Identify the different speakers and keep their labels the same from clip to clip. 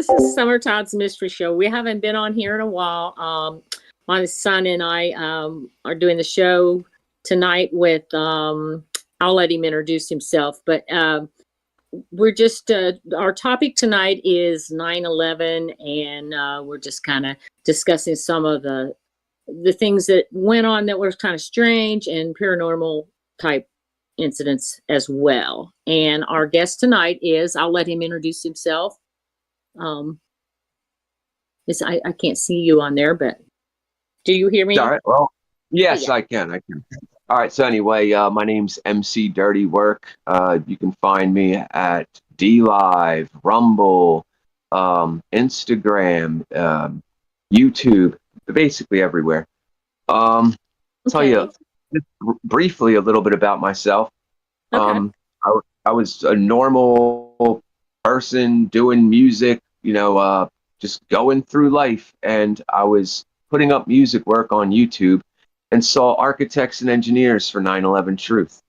Speaker 1: This is Summer Todd's Mystery Show. We haven't been on here in a while. My son and I are doing the show tonight with, I'll let him introduce himself, but we're just, our topic tonight is 9/11, and we're just kind of discussing some of the things that went on that were kind of strange and paranormal type incidents as well. And our guest tonight is, I'll let him introduce himself. I can't see you on there, but do you hear me?
Speaker 2: All right. Well, yes,
Speaker 1: yeah.
Speaker 2: I can. All right. So anyway, my name's MC Dirty Work. You can find me at DLive, Rumble, Instagram, YouTube, basically everywhere. Tell you just briefly a little bit about myself.
Speaker 1: Okay.
Speaker 2: I was a normal person doing music, just going through life, and I was putting up music work on YouTube and saw architects and engineers for 9/11 Truth.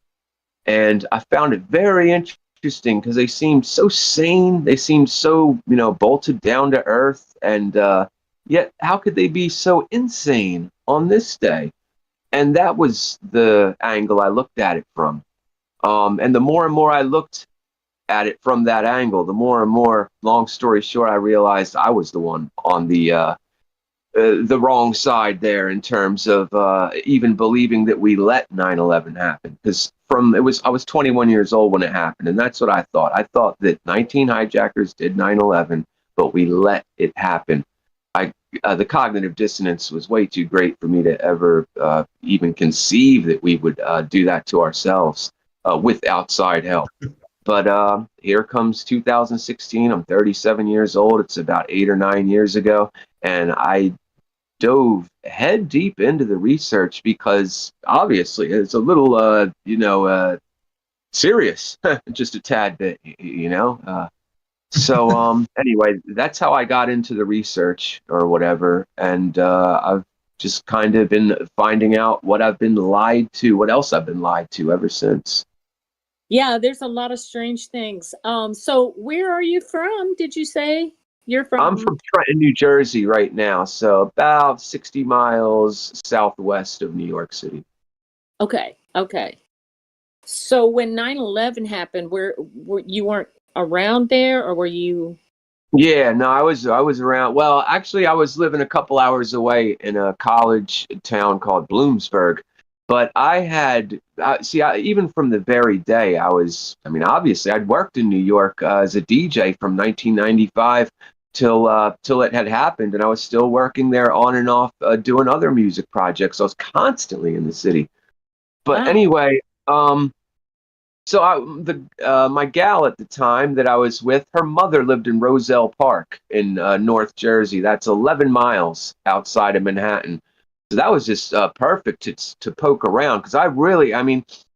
Speaker 2: And I found it very interesting because they seemed so sane. They seemed so, bolted down to earth. And yet, how could they be so insane on this day? And that was the angle I looked at it from. And the more and more I looked at it from that angle, the more and more, long story short, I realized I was the one on the wrong side there in terms of even believing that we let 9/11 happen. Because I was 21 years old when it happened, and that's what I thought. I thought that 19 hijackers did 9/11, but we let it happen. The cognitive dissonance was way too great for me to ever even conceive that we would do that to ourselves with outside help. But here comes 2016. I'm 37 years old. It's about 8 or 9 years ago. And I dove head deep into the research because obviously it's a little, serious, just a tad bit, So anyway, that's how I got into the research or whatever. And I've just kind of been finding out what else I've been lied to ever since.
Speaker 1: Yeah, there's a lot of strange things. So where are you from? Did you say you're from?
Speaker 2: I'm from Trenton, New Jersey right now. So about 60 miles southwest of New York City.
Speaker 1: Okay. So when 9/11 happened, you weren't around there, or were you?
Speaker 2: Yeah, no, I was around. Well, actually, I was living a couple hours away in a college town called Bloomsburg. But I had, even from the very day obviously I'd worked in New York as a DJ from 1995 till it had happened. And I was still working there on and off doing other music projects. I was constantly in the city. But anyway, my gal at the time that I was with, her mother lived in Roselle Park in North Jersey. That's 11 miles outside of Manhattan. So that was just perfect to poke around because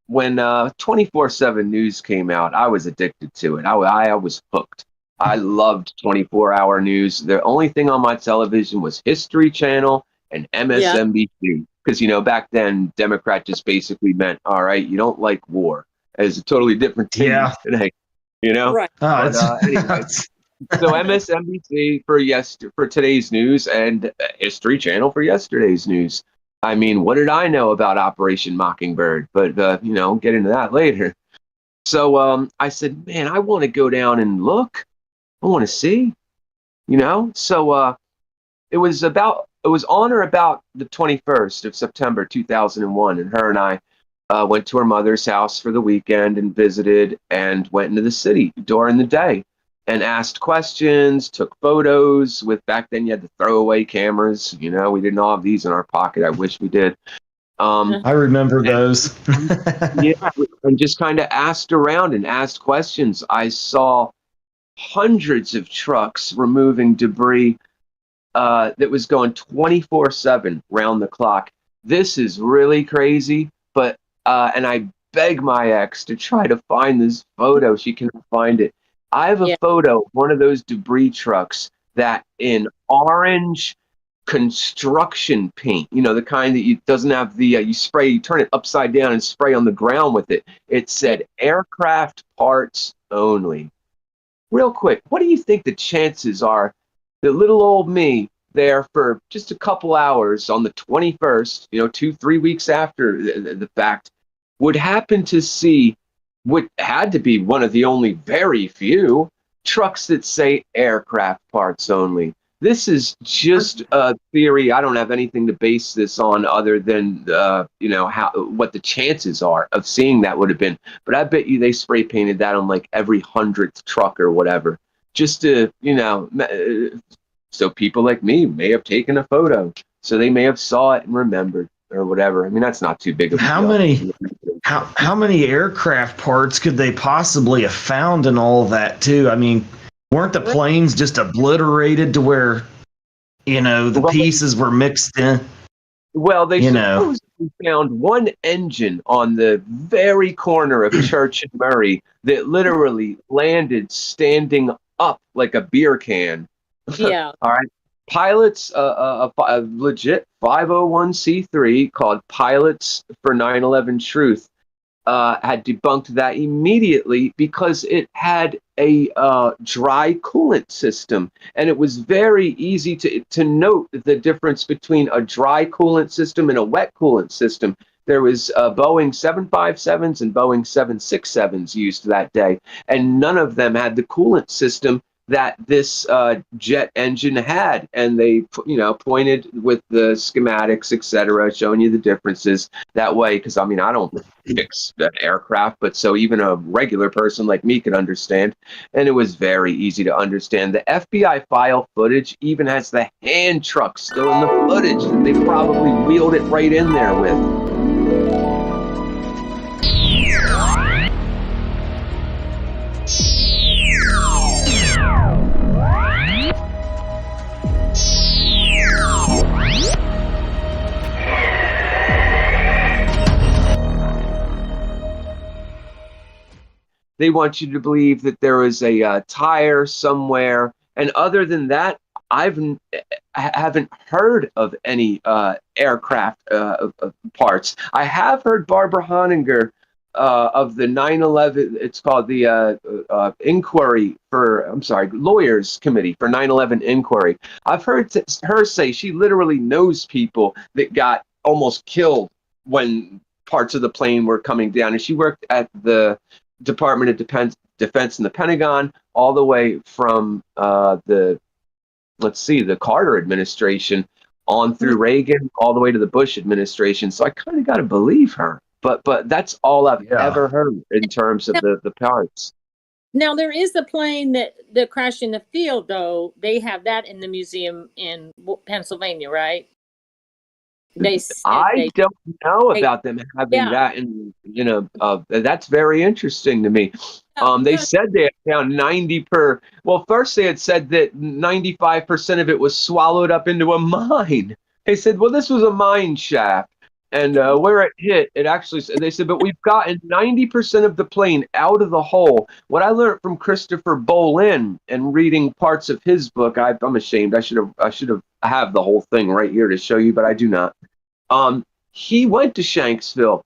Speaker 2: when 24/7 news came out, I was addicted to it. I was hooked. I loved 24-hour news. The only thing on my television was History Channel and MSNBC because, back then, Democrat just basically meant, all right, you don't like war. It's a totally different team today,
Speaker 1: Right.
Speaker 2: Anyway. So MSNBC for today's news and History Channel for yesterday's news. I mean, what did I know about Operation Mockingbird? But get into that later. So I said, man, I want to go down and look. I want to see. So it was on or about the 21st of September 2001, and her and I went to her mother's house for the weekend and visited and went into the city during the day. And asked questions, took photos with, back then you had the throwaway cameras, we didn't all have these in our pocket. I wish we did.
Speaker 3: I remember those.
Speaker 2: And just kind of asked around and asked questions. I saw hundreds of trucks removing debris that was going 24/7 round the clock. This is really crazy, but, and I beg my ex to try to find this photo. She cannot find it. I have a photo of one of those debris trucks that in orange construction paint, the kind that doesn't have the, you turn it upside down and spray on the ground with it. It said aircraft parts only. real quick, what do you think the chances are that little old me there for just a couple hours on the 21st, 2-3 weeks after the fact, would happen to see what had to be one of the only very few trucks that say aircraft parts only? This is just a theory. I don't have anything to base this on other than what the chances are of seeing that would have been. But I bet you they spray painted that on like every 100th truck or whatever, just to so people like me may have taken a photo, so they may have saw it and remembered or whatever. I mean, that's not too big of a deal.
Speaker 3: How many aircraft parts could they possibly have found in all of that too? I mean, weren't the planes just obliterated to where, the pieces were mixed in?
Speaker 2: Well, they supposedly found one engine on the very corner of Church and Murray that literally landed standing up like a beer can.
Speaker 1: Yeah.
Speaker 2: All right. Pilots, a legit 501c3 called Pilots for 9/11 Truth, had debunked that immediately because it had a dry coolant system, and it was very easy to note the difference between a dry coolant system and a wet coolant system. There was Boeing 757s and Boeing 767s used that day, and none of them had the coolant system that this jet engine had, and they pointed with the schematics, etc., showing you the differences that way. Because I mean, I don't fix an aircraft, but so even a regular person like me could understand, and it was very easy to understand. The FBI file footage even has the hand truck still in the footage that they probably wheeled it right in there with. They want you to believe that there was a tire somewhere, and other than that, I haven't heard of any aircraft parts. I have heard Barbara Honninger of the 9/11. It's called the Lawyers Committee for 9/11 Inquiry. I've heard her say she literally knows people that got almost killed when parts of the plane were coming down, and she worked at the Department of Defense in the Pentagon, all the way from the Carter administration on through Reagan, all the way to the Bush administration. So I kind of got to believe her. But that's all I've ever heard in terms of the parts.
Speaker 1: Now, there is the plane that crashed in the field, though. They have that in the museum in Pennsylvania, right?
Speaker 2: I don't know about them having that, and that's very interesting to me. They said they had found 90 per. Well, first they had said that 95% of it was swallowed up into a mine. They said, well, this was a mine shaft, and where it hit, it actually. They said, but we've gotten 90% of the plane out of the hole. What I learned from Christopher Bolin and reading parts of his book, I'm ashamed. I should have the whole thing right here to show you, but I do not. He went to Shanksville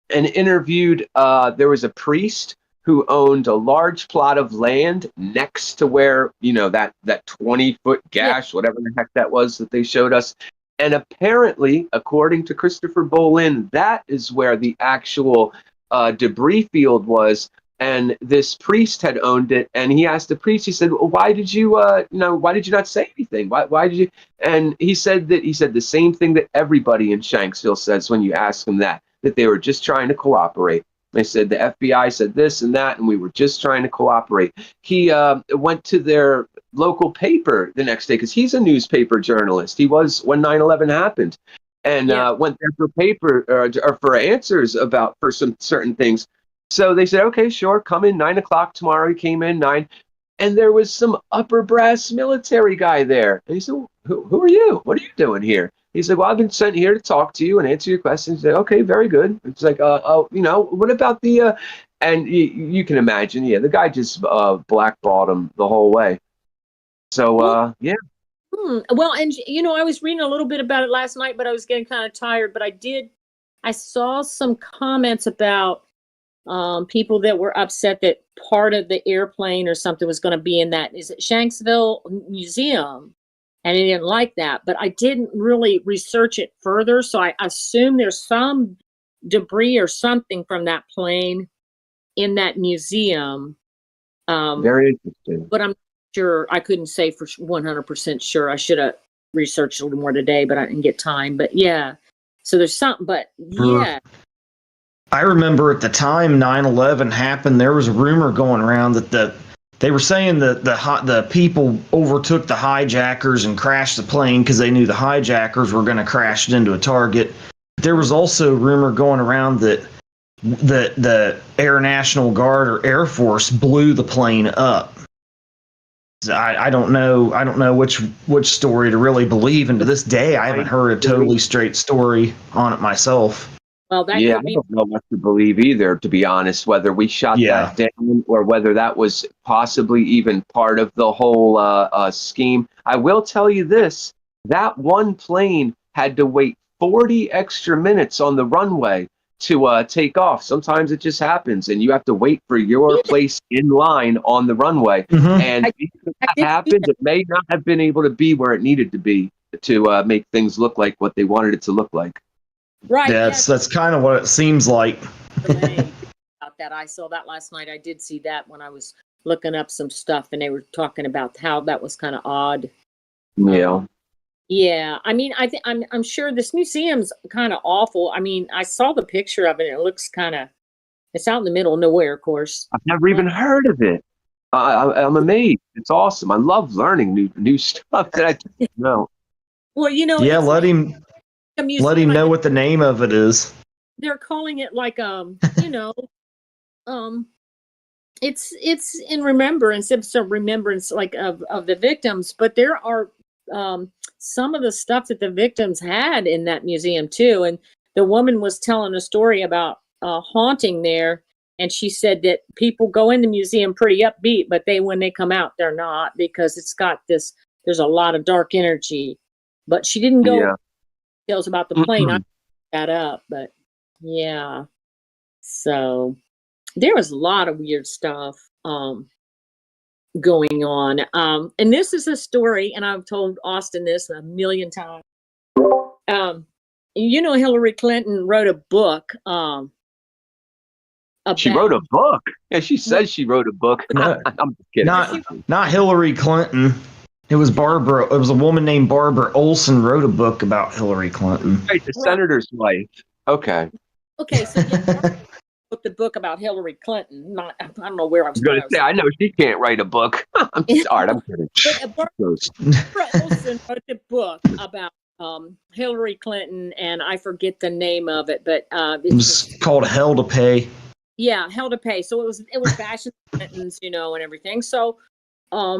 Speaker 2: and interviewed. There was a priest who owned a large plot of land next to where that 20-foot gash, whatever the heck that was that they showed us. And apparently, according to Christopher Bolin, that is where the actual debris field was. And this priest had owned it, and he asked the priest. He said, well, "Why did you, why did you not say anything? Why did you?" And he said the same thing that everybody in Shanksville says when you ask them that they were just trying to cooperate. They said the FBI said this and that, and we were just trying to cooperate. He went to their local paper the next day because he's a newspaper journalist. He was when 9/11 happened, and went there for paper or for answers for some certain things. So they said, okay, sure, come in 9 o'clock tomorrow. He came in 9, and there was some upper brass military guy there. And he said, who are you? What are you doing here? He said, well, I've been sent here to talk to you and answer your questions. He said, okay, very good. It's like, what about the, and you can imagine, the guy just blackballed him the whole way. So, yeah.
Speaker 1: Well, and, I was reading a little bit about it last night, but I was getting kind of tired. But I saw some comments about people that were upset that part of the airplane or something was going to be in that, is it Shanksville Museum? And he didn't like that, but I didn't really research it further. So I assume there's some debris or something from that plane in that museum.
Speaker 2: Very interesting.
Speaker 1: But I'm sure, I couldn't say for 100% sure. I should have researched a little more today, but I didn't get time. But yeah, so there's something, but yeah.
Speaker 3: I remember at the time 9/11 happened, there was a rumor going around that they were saying that the people overtook the hijackers and crashed the plane because they knew the hijackers were going to crash it into a target. There was also a rumor going around that the Air National Guard or Air Force blew the plane up. I don't know which story to really believe, and to this day I haven't heard a totally straight story on it myself.
Speaker 1: Well, that
Speaker 2: Yeah,
Speaker 1: could be.
Speaker 2: I don't know what to believe either, to be honest, whether we shot that down or whether that was possibly even part of the whole scheme. I will tell you this, that one plane had to wait 40 extra minutes on the runway to take off. Sometimes it just happens, and you have to wait for your place in line on the runway.
Speaker 3: Mm-hmm.
Speaker 2: And if that happened, it may not have been able to be where it needed to be to make things look like what they wanted it to look like.
Speaker 1: Right.
Speaker 3: That's kind of what it seems like.
Speaker 1: About that, I saw that last night. I did see that when I was looking up some stuff, and they were talking about how that was kind of odd.
Speaker 2: Yeah.
Speaker 1: Yeah. I mean, I'm sure this museum's kind of awful. I mean, I saw the picture of it. And it looks kind of. It's out in the middle of nowhere, of course.
Speaker 2: I've never even heard of it. I'm amazed. It's awesome. I love learning new stuff that I didn't know.
Speaker 1: Well, you know.
Speaker 3: Yeah, let him know what the name of it is.
Speaker 1: They're calling it like it's in remembrance, it's a remembrance like of the victims, but there are some of the stuff that the victims had in that museum too. And the woman was telling a story about haunting there, and she said that people go in the museum pretty upbeat, but when they come out, they're not, because it's got this. There's a lot of dark energy. But she didn't go details about the plane. I picked that up, but yeah. So there was a lot of weird stuff going on. And this is a story, and I've told Austin this a million times. You know, Hillary Clinton wrote a book.
Speaker 2: She wrote a book. Yeah, she says she wrote a book.
Speaker 3: No,
Speaker 2: I'm just kidding.
Speaker 3: Not Hillary Clinton. It was Barbara. It was a woman named Barbara Olson wrote a book about Hillary Clinton.
Speaker 2: Right, the senator's wife. Okay.
Speaker 1: Okay, so wrote the book about Hillary Clinton. I don't know where I was
Speaker 2: going to say. I know she can't write a book. I'm sorry. I'm kidding.
Speaker 1: Barbara Olson wrote the book about Hillary Clinton, and I forget the name of it, but
Speaker 3: it was called Hell to Pay.
Speaker 1: Yeah, Hell to Pay. So it was bashing Clintons, and everything. So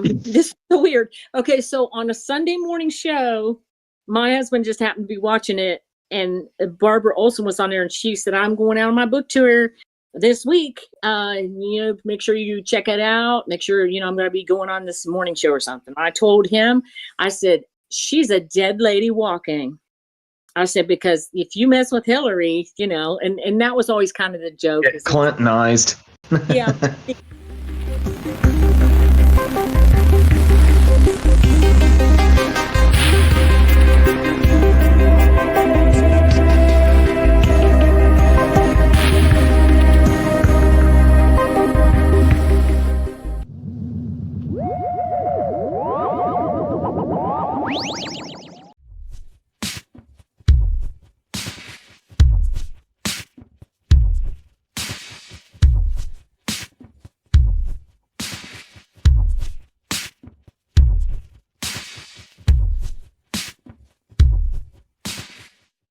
Speaker 1: this is so weird. Okay, so on a Sunday morning show, my husband just happened to be watching it, and Barbara Olson was on there, and she said, "I'm going out on my book tour this week. Make sure you check it out. Make sure I'm going to be going on this morning show or something." I told him, I said, "She's a dead lady walking." I said, because if you mess with Hillary, and that was always kind of the joke.
Speaker 3: Clintonized.
Speaker 1: Yeah.